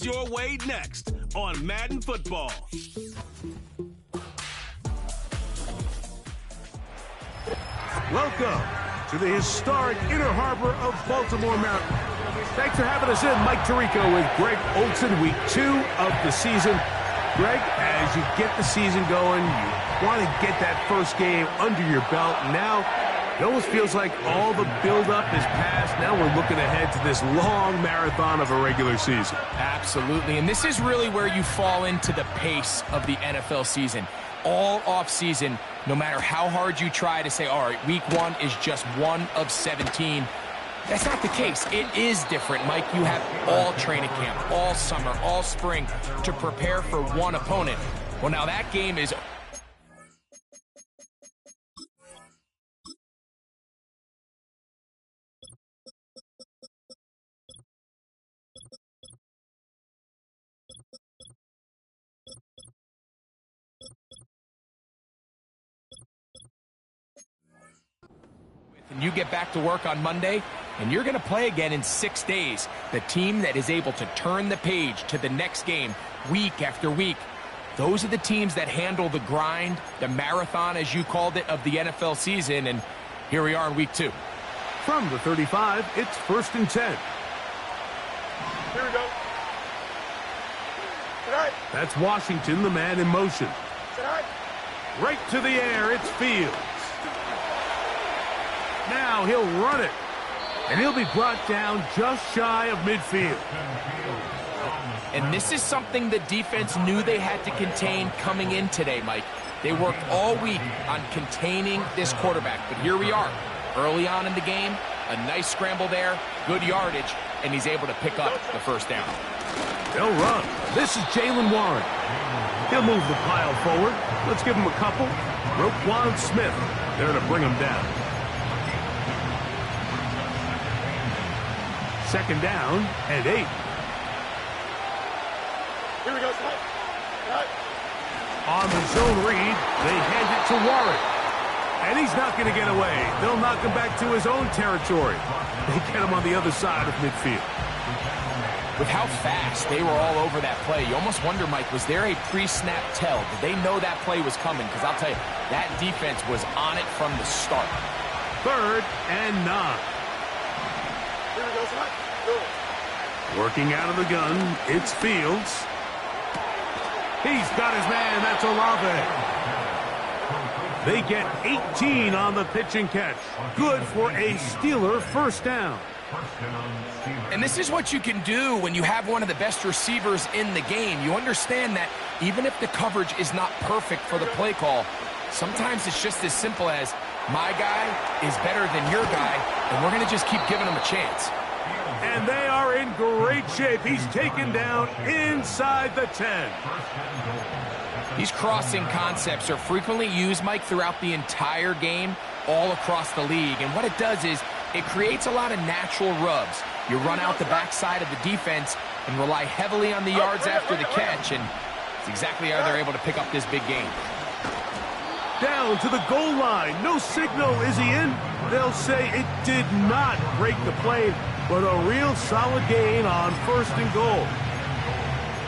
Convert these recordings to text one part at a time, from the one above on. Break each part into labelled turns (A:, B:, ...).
A: comes your way next on Madden Football.
B: Welcome to the historic Inner Harbor of Baltimore, Maryland. Thanks for having us in. Mike Tirico with Greg Olsen, week 2 of the season. Greg, as you get the season going, you want to get that first game under your belt. Now, it almost feels like all the buildup is past. Now we're looking ahead to this long marathon of a regular season.
C: Absolutely, and this is really where you fall into the pace of the NFL season. All off-season, no matter how hard you try to say, all right, week 1 is just 1 of 17, that's not the case. It is different, Mike. You have all training camp, all summer, all spring to prepare for one opponent. Well, now that game is... And you get back to work on Monday, and you're going to play again in 6 days. The team that is able to turn the page to the next game week after week. Those are the teams that handle the grind, the marathon, as you called it, of the NFL season. And here we are in week 2.
B: From the 35, it's 1st and 10.
D: Here we go. Tonight.
B: That's Washington, the man in motion.
D: Tonight.
B: Right to the air, it's Fields. Now he'll run it, and he'll be brought down just shy of midfield.
C: And this is something the defense knew they had to contain coming in today, Mike. They worked all week on containing this quarterback, but here we are. Early on in the game, a nice scramble there, good yardage, and he's able to pick up the first down.
B: They'll run. This is Jaylen Warren. He'll move the pile forward. Let's give him a couple. Roquan Smith there to bring him down. 2nd down and 8.
D: Here we go, tonight.
B: On the zone read, they hand it to Warren. And he's not going to get away. They'll knock him back to his own territory. They get him on the other side of midfield.
C: With how fast they were all over that play, you almost wonder, Mike, was there a pre-snap tell? Did they know that play was coming? Because I'll tell you, that defense was on it from the start.
B: 3rd and 9.
D: Here we go, tonight.
B: Working out of the gun, it's Fields. He's got his man, that's Olave. They get 18 on the pitch and catch. Good for a Steeler first down.
C: And this is what you can do when you have one of the best receivers in the game. You understand that even if the coverage is not perfect for the play call, sometimes it's just as simple as, my guy is better than your guy, and we're going to just keep giving him a chance.
B: And they are in great shape. He's taken down inside the 10.
C: These crossing concepts are frequently used, Mike, throughout the entire game, all across the league. And what it does is it creates a lot of natural rubs. You run out the backside of the defense and rely heavily on the yards after the catch, and it's exactly how they're able to pick up this big game.
B: Down to the goal line. No signal. Is he in? They'll say it did not break the plane, but a real solid gain on 1st and goal.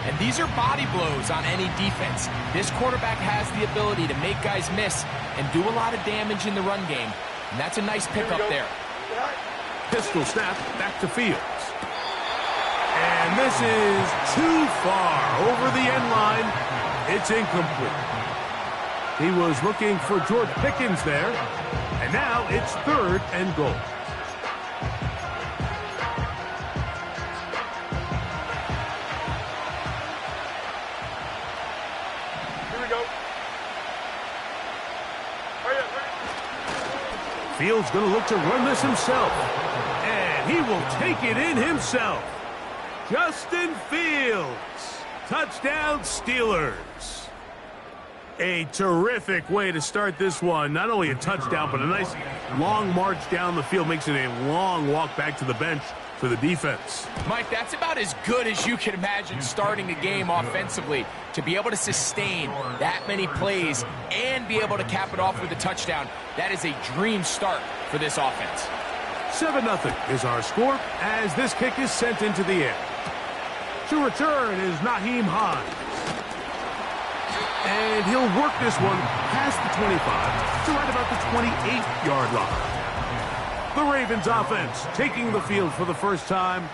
C: And these are body blows on any defense. This quarterback has the ability to make guys miss and do a lot of damage in the run game. And that's a nice pickup there.
B: Pistol snap back to Fields. And this is too far over the end line. It's incomplete. He was looking for George Pickens there. And now it's 3rd and goal.
D: Here we go.
B: Fields going to look to run this himself. And he will take it in himself. Justin Fields. Touchdown, Steelers. A terrific way to start this one. Not only a touchdown, but a nice long march down the field. Makes it a long walk back to the bench for the defense.
C: Mike, that's about as good as you can imagine starting a game offensively. To be able to sustain that many plays and be able to cap it off with a touchdown, that is a dream start for this offense.
B: 7-0 is our score as this kick is sent into the air. To return is Nyheim Hines. And he'll work this one past the 25 to right about the 28-yard line. The Ravens offense taking the field for the first time,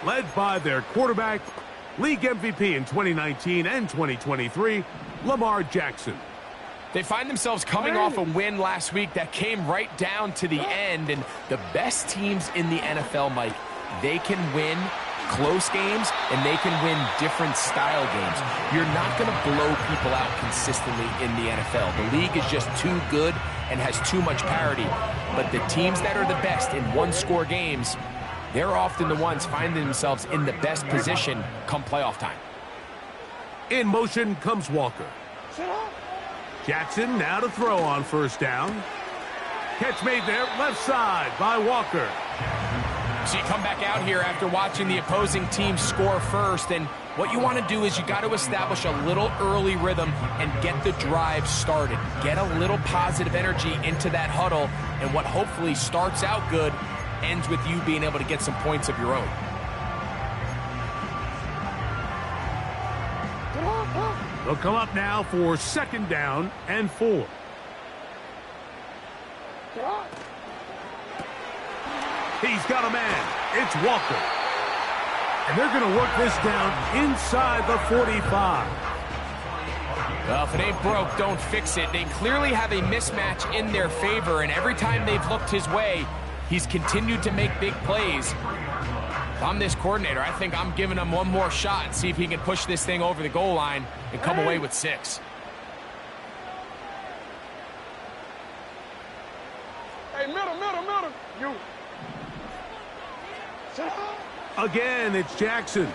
B: led by their quarterback, league MVP in 2019 and 2023, Lamar Jackson.
C: They find themselves coming off a win last week that came right down to the end, and the best teams in the NFL, Mike, they can win close games and they can win different style games. You're not going to blow people out consistently in the NFL. The league is just too good and has too much parity. But the teams that are the best in one-score games, they're often the ones finding themselves in the best position come playoff time.
B: In motion comes Walker. Jackson now to throw on first down. Catch made there, left side by Walker.
C: So you come back out here after watching the opposing team score first, and what you want to do is you got to establish a little early rhythm and get the drive started. Get a little positive energy into that huddle, and what hopefully starts out good ends with you being able to get some points of your own.
B: They'll come up now for second down and 4. He's got a man. It's Walker. And they're going to work this down inside the 45.
C: Well, if it ain't broke, don't fix it. They clearly have a mismatch in their favor, and every time they've looked his way, he's continued to make big plays. If I'm this coordinator, I think I'm giving him one more shot and see if he can push this thing over the goal line and come away with 6.
D: Hey, middle. You.
B: Again, it's Jackson.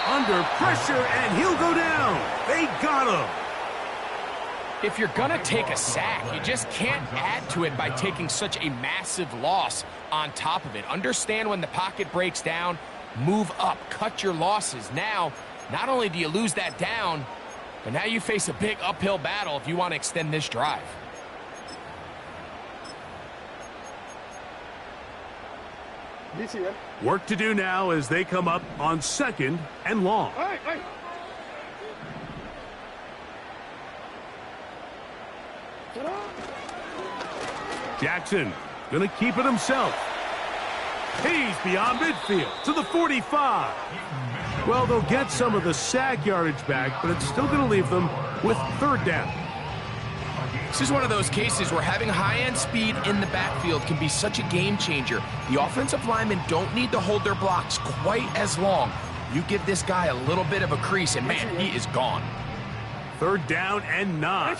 B: Under pressure, and he'll go down. They got him.
C: If you're going to take a sack, you just can't add to it by taking such a massive loss on top of it. Understand when the pocket breaks down, move up, cut your losses. Now, not only do you lose that down, but now you face a big uphill battle if you want to extend this drive.
B: Work to do now as they come up on second and long.
D: Hey.
B: Jackson gonna keep it himself. He's beyond midfield to the 45. Well, they'll get some of the sack yardage back, but it's still gonna leave them with third down.
C: This is one of those cases where having high-end speed in the backfield can be such a game changer. The offensive linemen don't need to hold their blocks quite as long. You give this guy a little bit of a crease, and man, he is gone.
B: Third down and 9.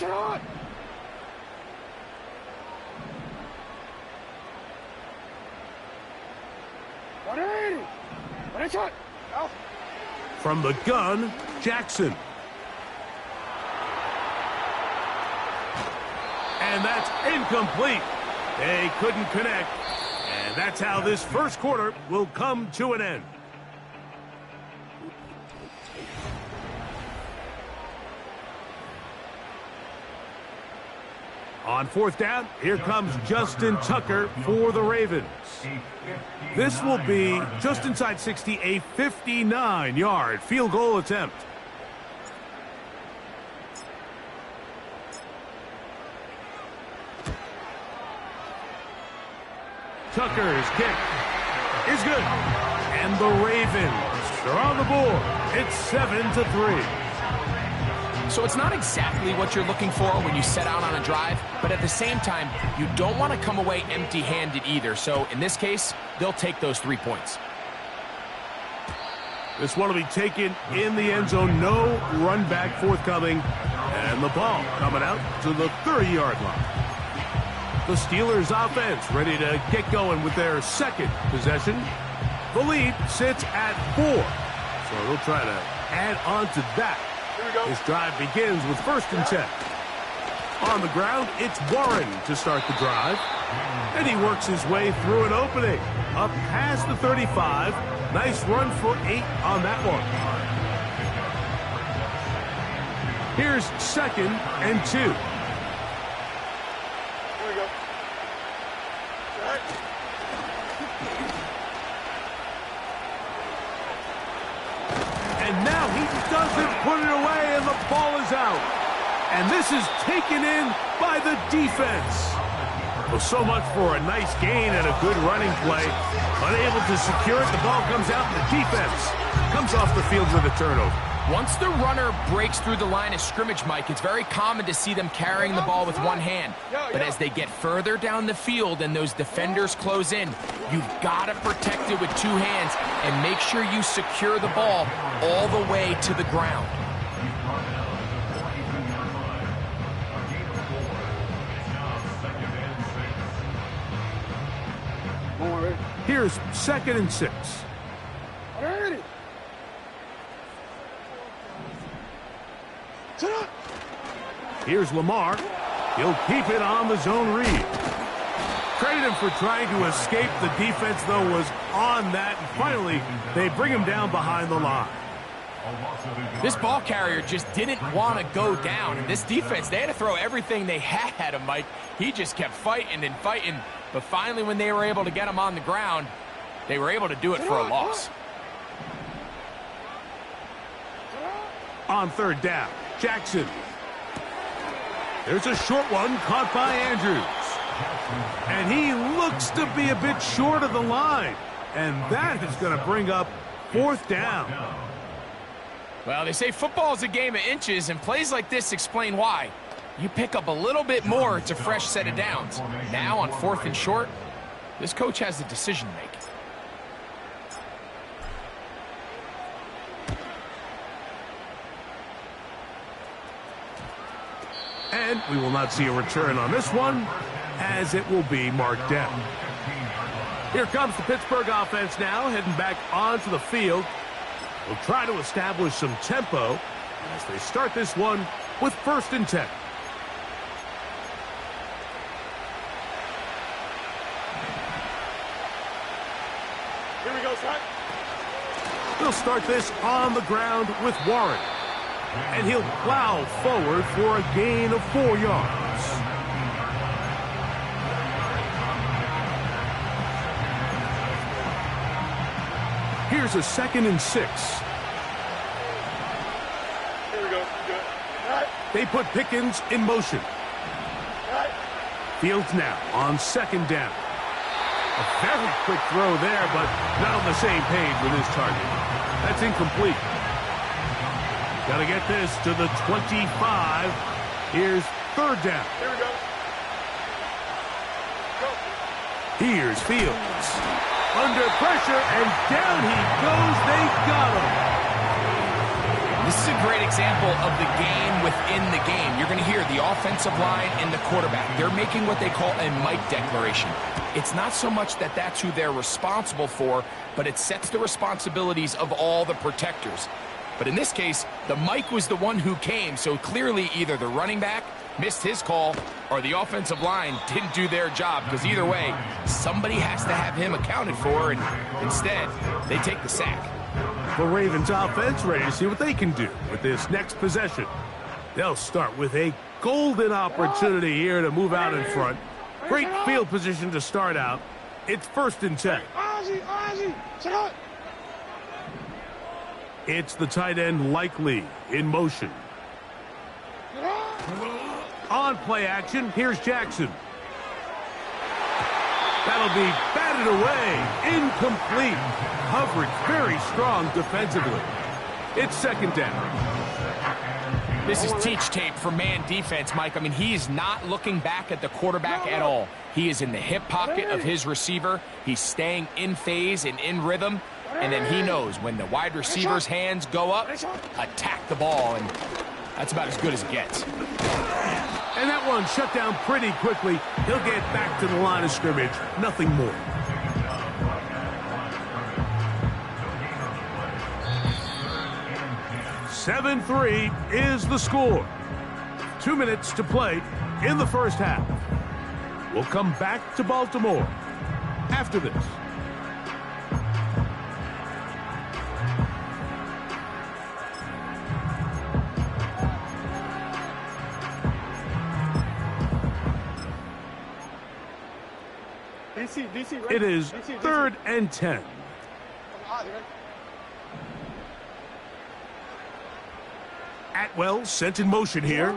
B: From the gun, Jackson. And that's incomplete. They couldn't connect. And that's how this first quarter will come to an end. On fourth down, here comes Justin Tucker for the Ravens. This will be just inside 60, a 59-yard field goal attempt. Tucker's kick is good. And the Ravens are on the board. It's 7-3.
C: So it's not exactly what you're looking for when you set out on a drive, but at the same time, you don't want to come away empty-handed either. So in this case, they'll take those 3 points.
B: This one will be taken in the end zone. No run back forthcoming. And the ball coming out to the 30-yard line. The Steelers offense ready to get going with their second possession. The lead sits at 4. So they'll try to add on to that. This drive begins with 1st and 10. On the ground, it's Warren to start the drive. And he works his way through an opening. Up past the 35. Nice run for 8 on that one. Here's 2nd and 2.
D: Here we go. All right.
B: And now he doesn't put it away, and the ball is out. And this is taken in by the defense. Well, so much for a nice gain and a good running play. Unable to secure it, the ball comes out, and the defense comes off the field with a turnover.
C: Once the runner breaks through the line of scrimmage, Mike, it's very common to see them carrying the ball with one hand. But as they get further down the field and those defenders close in, you've got to protect it with two hands and make sure you secure the ball all the way to the ground.
B: Here's 2nd and 6.
D: Ready.
B: Here's Lamar. He'll keep it on the zone read. Credit him for trying to escape. The defense, though, was on that. And finally, they bring him down behind the line.
C: This ball carrier just didn't want to go down. And this defense, they had to throw everything they had at him, Mike. He just kept fighting and fighting. But finally, when they were able to get him on the ground, they were able to do it for a loss.
B: On 3rd down, Jackson. There's a short one caught by Andrews. And he looks to be a bit short of the line. And that is going to bring up 4th down.
C: Well, they say football is a game of inches, and plays like this explain why. You pick up a little bit more, it's a fresh set of downs. Now on 4th and short, this coach has a decision to make.
B: And we will not see a return on this one, as it will be marked down. Here comes the Pittsburgh offense now, heading back onto the field. We'll try to establish some tempo as they start this one with 1st and 10.
D: Here we go, son.
B: They'll start this on the ground with Warren. And he'll plow forward for a gain of 4 yards. Here's a 2nd and 6.
D: Here we go. Good. Right.
B: They put Pickens in motion.
D: Right.
B: Fields now on 2nd down. A very quick throw there, but not on the same page with his target. That's incomplete. Got to get this to the 25. Here's 3rd down.
D: Here we go. Go.
B: Here's Fields. Under pressure, and down he goes. They got him.
C: This is a great example of the game within the game. You're going to hear the offensive line and the quarterback. They're making what they call a Mike declaration. It's not so much that that's who they're responsible for, but it sets the responsibilities of all the protectors. But in this case, the Mike was the one who came, so clearly either the running back missed his call or the offensive line didn't do their job, because either way, somebody has to have him accounted for, and instead, they take the sack.
B: The Ravens offense ready to see what they can do with this next possession. They'll start with a golden opportunity here to move out in front. Great field position to start out. It's 1st and 10.
D: Ozzie, check out.
B: It's the tight end Likely in motion. On play action, here's Jackson. That'll be batted away. Incomplete. Coverage very strong defensively. It's 2nd down.
C: This is teach tape for man defense, Mike. I mean, he's not looking back at the quarterback at all. He is in the hip pocket of his receiver. He's staying in phase and in rhythm. And then he knows when the wide receiver's hands go up, attack the ball. And that's about as good as it gets.
B: And that one shut down pretty quickly. He'll get back to the line of scrimmage. Nothing more. (7-3) is the score. 2 minutes to play in the first half. We'll come back to Baltimore after this.
D: DC, right?
B: It is 3rd and 10. Atwell sent in motion here.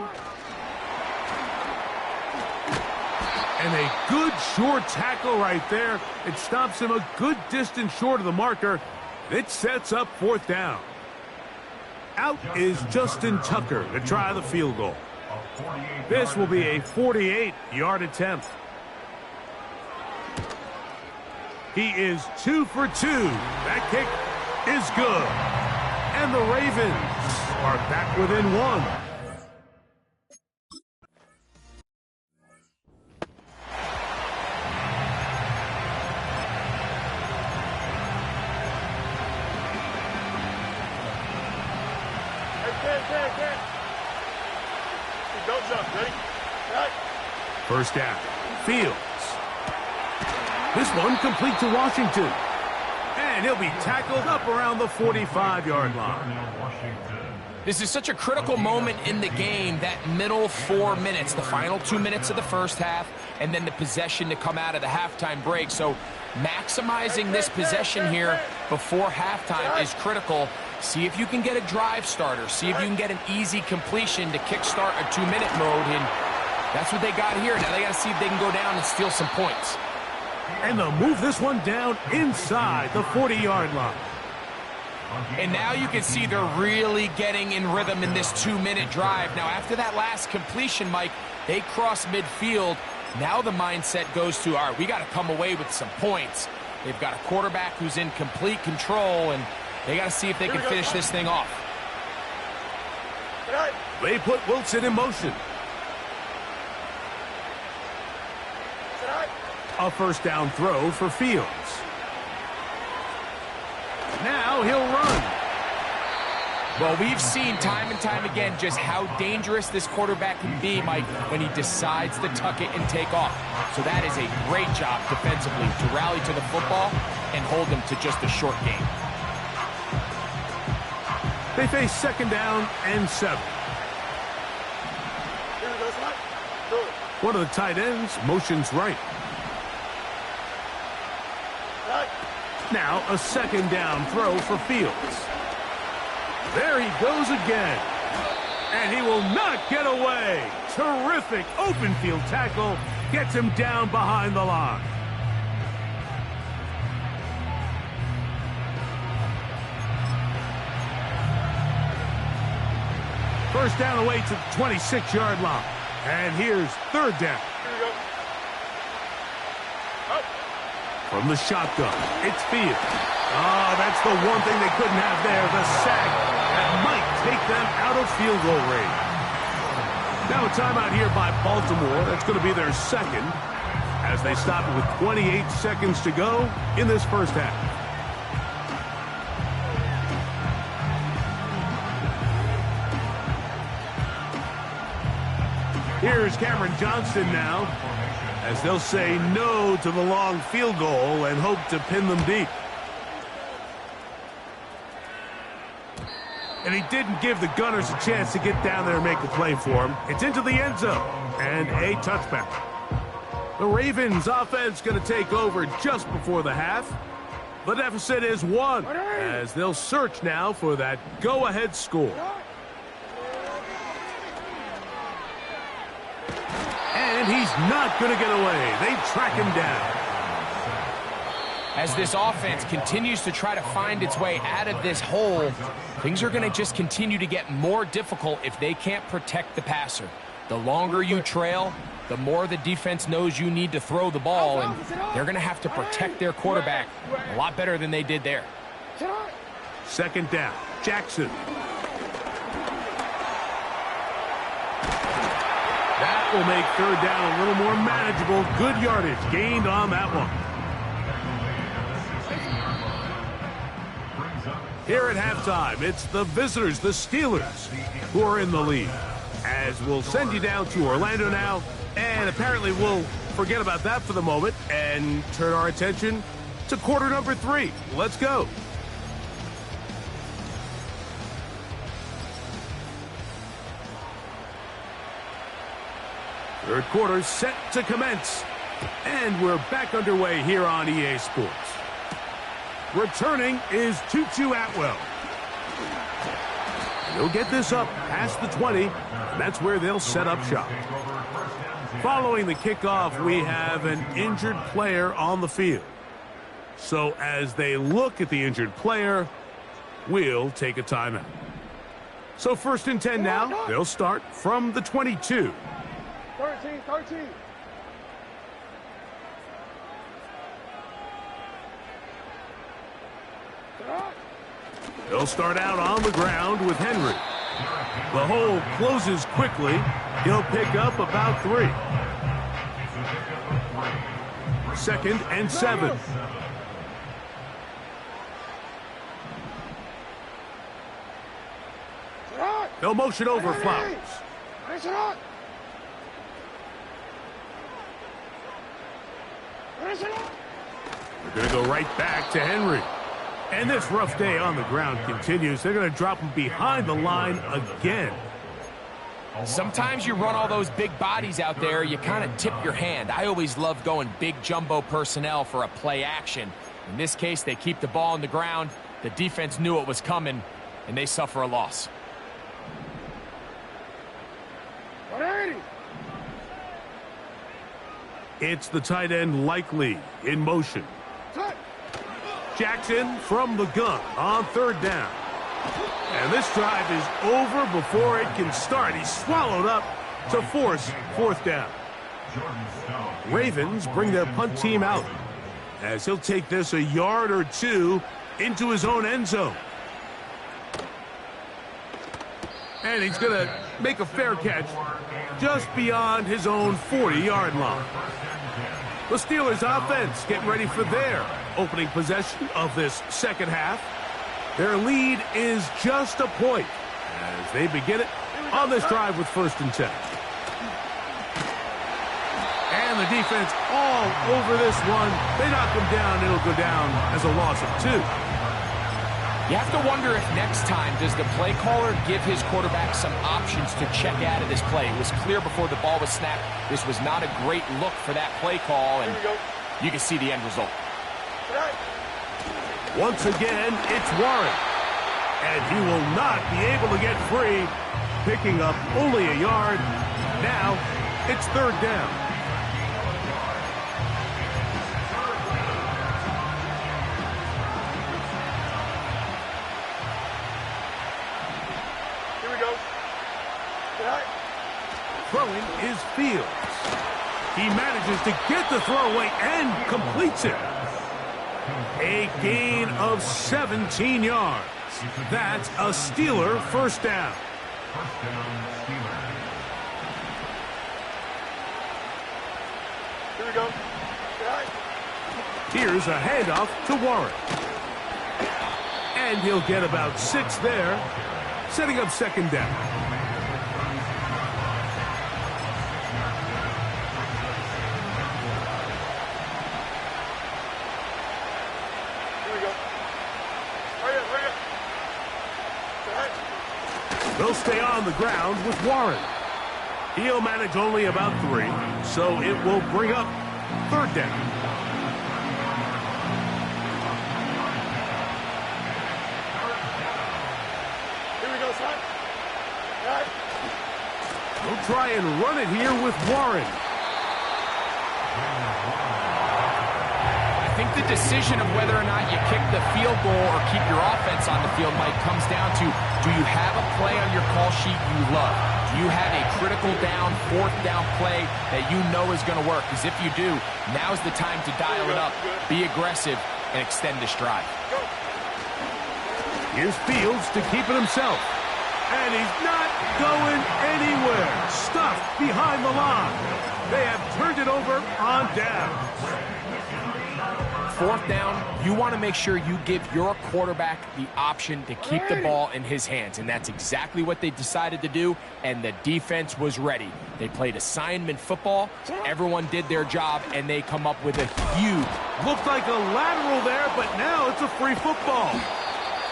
B: And a good short tackle right there. It stops him a good distance short of the marker. It sets up fourth down. Out is Justin Tucker to try the field goal. This will be a 48-yard attempt. He is 2 for 2. That kick is good. And the Ravens are back within one.
D: Don't jump. Ready? Right.
B: First down. Fields. This one complete to Washington. And he'll be tackled up around the 45-yard line.
C: This is such a critical moment in the game, that middle 4 minutes, the final 2 minutes of the first half, and then the possession to come out of the halftime break. So maximizing this possession here before halftime is critical. See if you can get a drive starter. See if you can get an easy completion to kickstart a 2-minute mode. And that's what they got here. Now they got to see if they can go down and steal some points.
B: And they'll move this one down inside the 40-yard line.
C: And now you can see they're really getting in rhythm in this 2-minute drive. Now after that last completion, Mike, they cross midfield. Now the mindset goes to, all right, we got to come away with some points. They've got a quarterback who's in complete control, and they got to see if they can finish this thing off.
B: They put Wilson in motion. A first down throw for Fields. Now he'll run.
C: Well, we've seen time and time again just how dangerous this quarterback can be, Mike, when he decides to tuck it and take off. So that is a great job defensively to rally to the football and hold them to just a short game.
B: They face second down and 7. One of the tight ends motions right. Now a second down throw for Fields. There he goes again. And he will not get away. Terrific open field tackle. Gets him down behind the line. First down away to the 26-yard line. And here's third down. From the shotgun, it's Fields. Oh, that's the one thing they couldn't have there, the sack that might take them out of field goal range. Now a timeout here by Baltimore. That's going to be their second as they stop it with 28 seconds to go in this first half. Here's Cameron Johnston now, as they'll say no to the long field goal and hope to pin them deep. And he didn't give the Gunners a chance to get down there and make a play for him. It's into the end zone and a touchback. The Ravens offense going to take over just before the half. The deficit is 1 as they'll search now for that go-ahead score. And he's not going to get away. They track him down.
C: As this offense continues to try to find its way out of this hole, things are going to just continue to get more difficult if they can't protect the passer. The longer you trail, the more the defense knows you need to throw the ball, and they're going to have to protect their quarterback a lot better than they did there.
B: Second down, Jackson. That will make third down a little more manageable. Good yardage gained on that one. Here at halftime, it's the visitors, the Steelers, who are in the lead. As we'll send you down to Orlando now, and apparently we'll forget about that for the moment and turn our attention to quarter number 3. Let's go. Third quarter set to commence. And we're back underway here on EA Sports. Returning is Tutu Atwell. He'll get this up past the 20, and that's where they'll set up shop. Following the kickoff, we have an injured player on the field. So as they look at the injured player, we'll take a timeout. So 1st and 10 now. They'll start from the 22.
D: 13.
B: They'll start out on the ground with Henry. The hole closes quickly. He'll pick up about 3. 2nd and 7. They'll motion over Flowers. They're going to go right back to Henry. And this rough day on the ground continues. They're going to drop him behind the line again.
C: Sometimes you run all those big bodies out there, you kind of tip your hand. I always love going big jumbo personnel for a play action. In this case, they keep the ball on the ground. The defense knew it was coming, and they suffer a loss.
D: 180.
B: It's the tight end Likely in motion. Jackson from the gun on 3rd down. And this drive is over before it can start. He's swallowed up to force 4th down. Ravens bring their punt team out as he'll take this a yard or 2 into his own end zone. And he's going to make a fair catch just beyond his own 40-yard line. The Steelers offense getting ready for their opening possession of this second half. Their lead is just a point as they begin it on this drive with 1st and 10. And the defense all over this one. They knock him down. It'll go down as a loss of 2.
C: You have to wonder if next time does the play caller give his quarterback some options to check out of this play. It was clear before the ball was snapped. This was not a great look for that play call, and you can see the end result.
B: Once again, it's Warren. And he will not be able to get free, picking up only a yard. Now, it's 3rd down.
D: Here we go.
B: Throwing is Fields. He manages to get the throw away and completes it. A gain of 17 yards. That's a Steeler 1st down.
D: Here we go.
B: Here's a handoff to Warren. And he'll get about 6 there, setting up 2nd down. They'll stay on the ground with Warren. He'll manage only about 3, so it will bring up 3rd down.
D: Here we go, son.
B: They'll try and run it here with Warren.
C: I think the decision of whether or not you kick the field goal or keep your offense on the field, Mike, comes down to, do you have a play on your call sheet you love? Do you have a critical down, 4th down play that you know is going to work? Because if you do, now's the time to dial it up, be aggressive, and extend this drive.
B: Here's Fields to keep it himself. And he's not going anywhere. Stuffed behind the line. They have turned it over on downs.
C: 4th down, you want to make sure you give your quarterback the option to keep the ball in his hands, and that's exactly what they decided to do, and the defense was ready. They played assignment football, everyone did their job, and they come up with a huge...
B: Looked like a lateral there, but now it's a free football.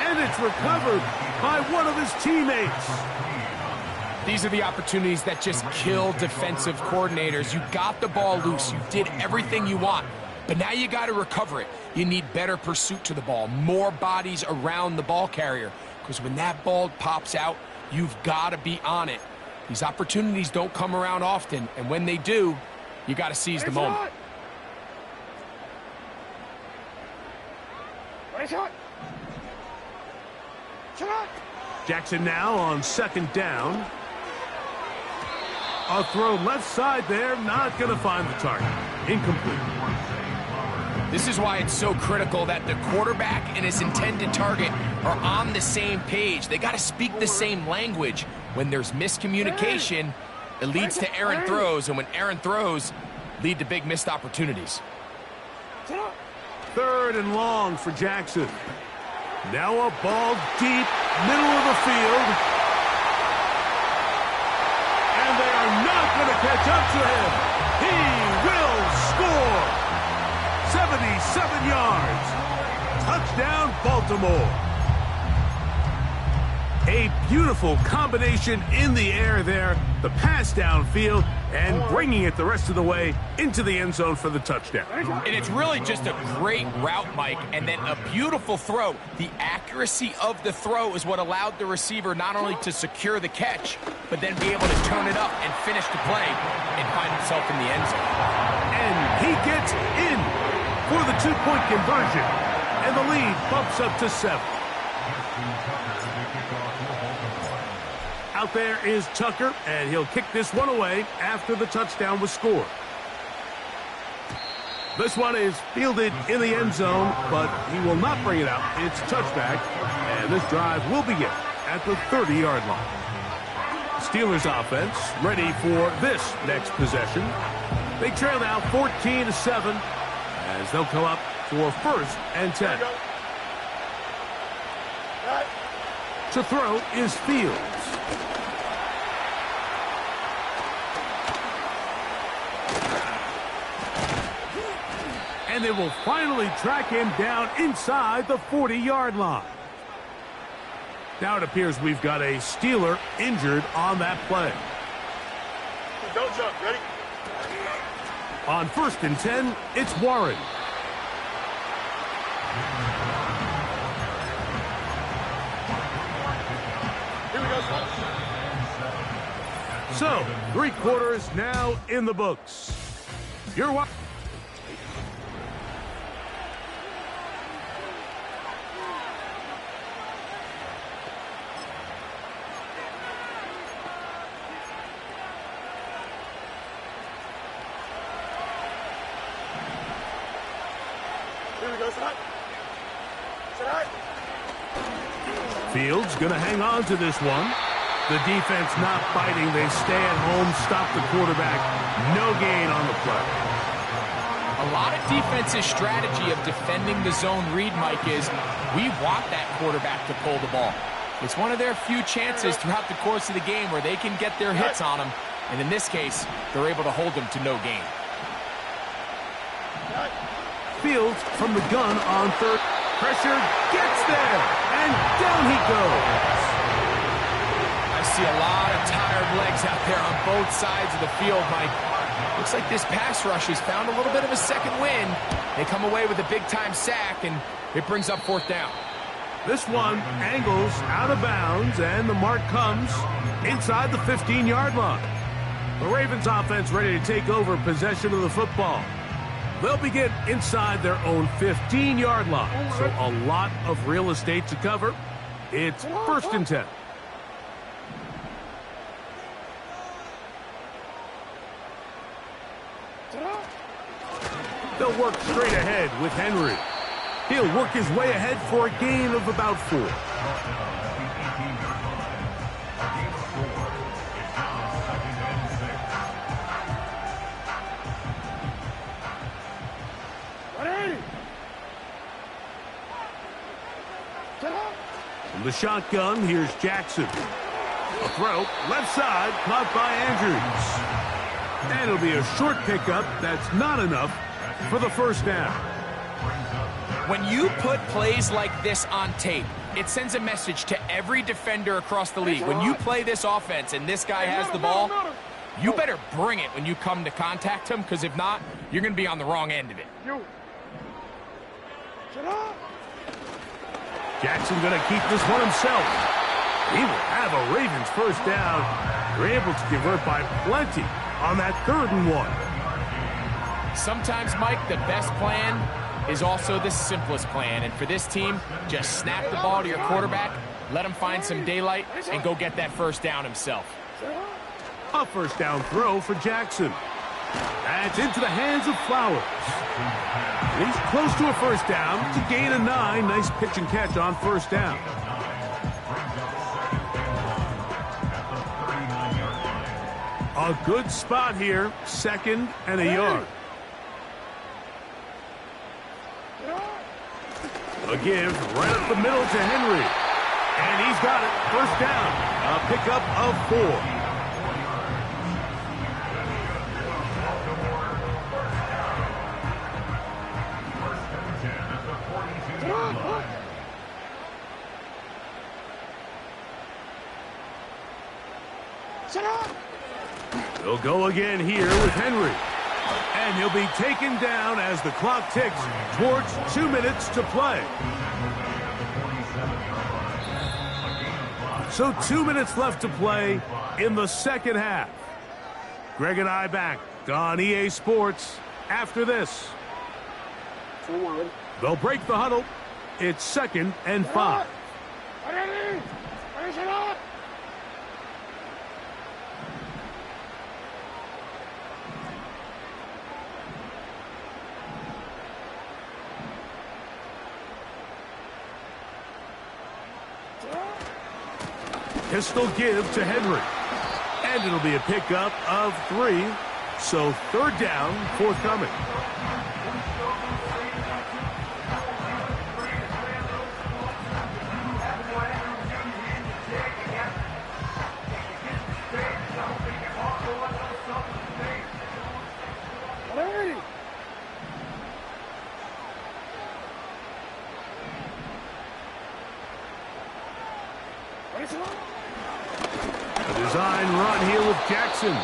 B: And it's recovered by one of his teammates.
C: These are the opportunities that just kill defensive coordinators. You got the ball loose, you did everything you want. But now you got to recover it. You need better pursuit to the ball, more bodies around the ball carrier. Because when that ball pops out, You've got to be on it. These opportunities don't come around often, and when they do, you got to seize the moment.
B: Jackson now on second down. A throw left side there, not going to find the target. Incomplete.
C: This is why it's so critical that the quarterback and his intended target are on the same page. They got to speak the same language. When there's miscommunication, it leads to errant throws, and when errant throws lead to big missed opportunities.
B: Third and long for Jackson. Now a ball deep, middle of the field. And they are not going to catch up to him. He will score. 77 yards. Touchdown, Baltimore. A beautiful combination in the air there. The pass downfield and bringing it the rest of the way into the end zone for the touchdown.
C: And it's really just a great route, Mike, and then a beautiful throw. The accuracy of the throw is what allowed the receiver not only to secure the catch, but then be able to turn it up and finish the play and find himself in the end zone.
B: And he gets in for the two-point conversion, and the lead bumps up to 7. Out there is Tucker, and he'll kick this one away after the touchdown was scored. This one is fielded in the end zone, but he will not bring it out. It's touchback, and this drive will begin at the 30-yard line. Steelers offense ready for this next possession. They trail now 14-7 as they'll come up for first and 10. To throw is Fields. And they will finally track him down inside the 40-yard line. Now it appears we've got a Steeler injured on that play.
D: Don't jump. Ready?
B: On first and 10, it's Warren.
D: Here we go, son.
B: So, 3 quarters now in the books. You're watching.
D: Here we go, son. Son.
B: Fields going to hang on to this one. The defense not fighting. They stay at home, stop the quarterback. No gain on the play.
C: A lot of defense's strategy of defending the zone read, Mike, is we want that quarterback to pull the ball. It's one of their few chances throughout the course of the game where they can get their hits on him. And in this case, they're able to hold him to no gain.
B: Fields from the gun on third. Pressure gets there, and down he goes.
C: I see a lot of tired legs out there on both sides of the field, Mike. Looks like this pass rush has found a little bit of a second wind. They come away with a big-time sack, and it brings up fourth down.
B: This one angles out of bounds, and the mark comes inside the 15-yard line. The Ravens offense ready to take over possession of the football. They'll begin inside their own 15-yard line, so a lot of real estate to cover. It's first and 10. They'll work straight ahead with Henry. He'll work his way ahead for a gain of about 4. From the shotgun, here's Jackson. A throw, left side, caught by Andrews. And it'll be a short pickup that's not enough for the first down.
C: When you put plays like this on tape, it sends a message to every defender across the league. When you play this offense and this guy has the ball, you better bring it when you come to contact him, because if not, you're going to be on the wrong end of it.
B: Jackson going to keep this one himself. He will have have a Ravens first down. They're able to convert by plenty on that 3rd and 1.
C: Sometimes, Mike, the best plan is also the simplest plan. And for this team, just snap the ball to your quarterback, let him find some daylight, and go get that first down himself.
B: A first down throw for Jackson. That's into the hands of Flowers. And he's close to a first down to gain a 9. Nice pitch and catch on first down. A good spot here, 2nd and a yard. A give right up the middle to Henry. And he's got it. First down. A pickup of 4. He'll go again here with Henry. And he'll be taken down as the clock ticks towards 2 minutes to play. So 2 minutes left to play in the second half. Greg and I back on EA Sports after this. They'll break the huddle. It's 2nd and 5. Pistol give to Henry. And it'll be a pickup of 3. So 3rd down forthcoming. Design run here with Jackson.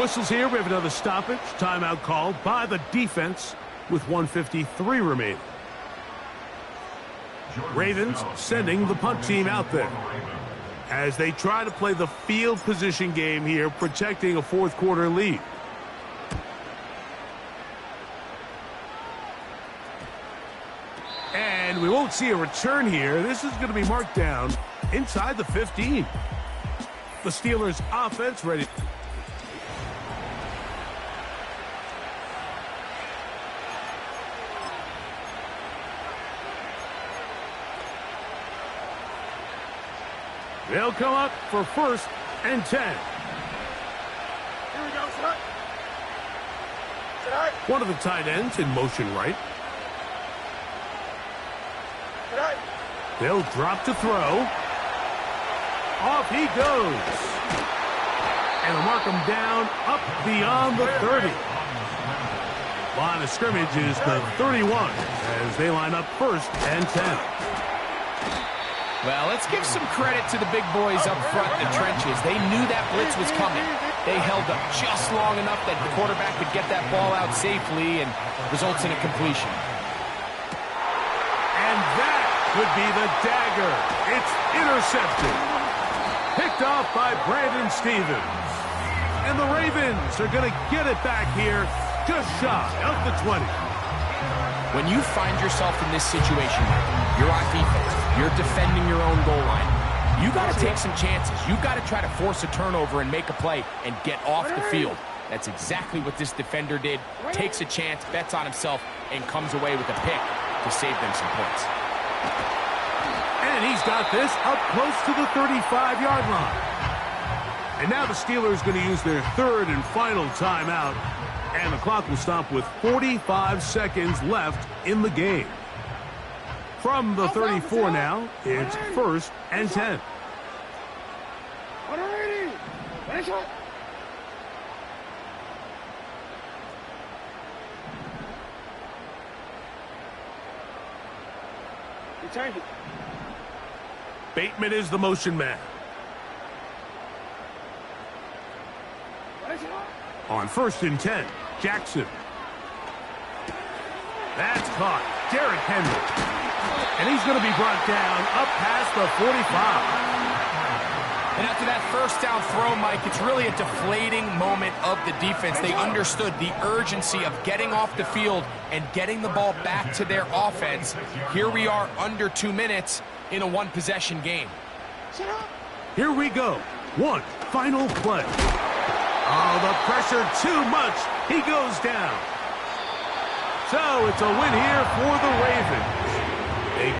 B: Whistles here. We have another stoppage. Timeout called by the defense with 1:53 remaining. Ravens sending the punt team out there as they try to play the field position game here, protecting a 4th quarter lead. And we won't see a return here. This is going to be marked down inside the 15. The Steelers offense ready. They'll come up for 1st and 10.
D: Here we go, son. Tonight.
B: One of the tight ends in motion right.
D: Tonight.
B: They'll drop to throw. Off he goes. And they'll mark him down up beyond the 30. Line of scrimmage is the 31 as they line up 1st and 10.
C: Well, let's give some credit to the big boys up front in the trenches. They knew that blitz was coming. They held up just long enough that the quarterback could get that ball out safely and results in a completion.
B: And that would be the dagger. It's intercepted. Picked off by Brandon Stephens. And the Ravens are going to get it back here just shy of the 20.
C: When you find yourself in this situation, you're on defense, you're defending your own goal line, you got to take some chances. You got to try to force a turnover and make a play and get off the field. That's exactly what this defender did. Takes a chance, bets on himself, and comes away with a pick to save them some points.
B: And he's got this up close to the 35-yard line. And now the Steelers going to use their 3rd and final timeout. And the clock will stop with 45 seconds left in the game. From the 34 now, it's 1st and 10. Bateman is the motion man. On 1st and 10, Jackson. That's caught. Derrick Henry. And he's going to be brought down up past the 45.
C: And after that first down throw, Mike, it's really a deflating moment of the defense. They understood the urgency of getting off the field and getting the ball back to their offense. Here we are under 2 minutes in a one-possession game.
B: Here we go. One final play. Oh, the pressure too much. He goes down. So it's a win here for the Ravens.